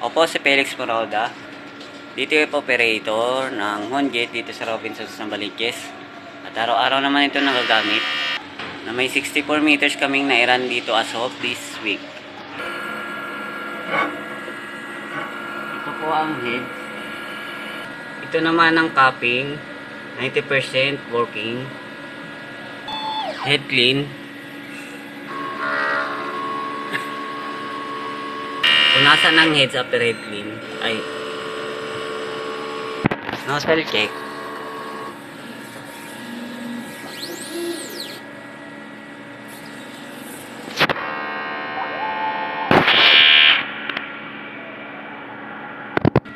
Opo, si Felix Moroda. Dito yung operator ng Honjet dito sa Robinsons ng Baliches. At araw-araw naman ito nagagamit. Na may 64 meters kaming nairan dito as of this week. Ito po ang head. Ito naman ang capping. 90% working. Head clean. Punasan ng heads after head clean ay nozzle check.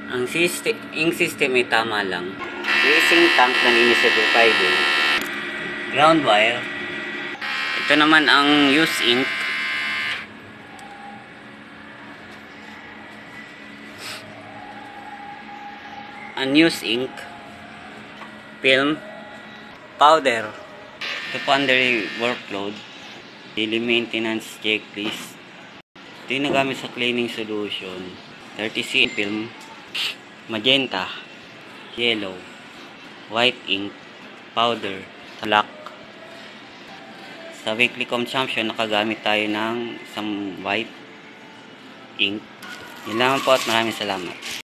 Ang system ay tama lang. Racing tank na Ninisebu fiber. Ground wire. Ito naman ang use ink. Unused ink, film, powder. Ito po under workload, daily maintenance checklist. Ito yung nagamit sa cleaning solution. 30C film, magenta, yellow, white ink, powder, black. Sa weekly consumption, nakagamit tayo ng isang white ink. Yun lang po at maraming salamat.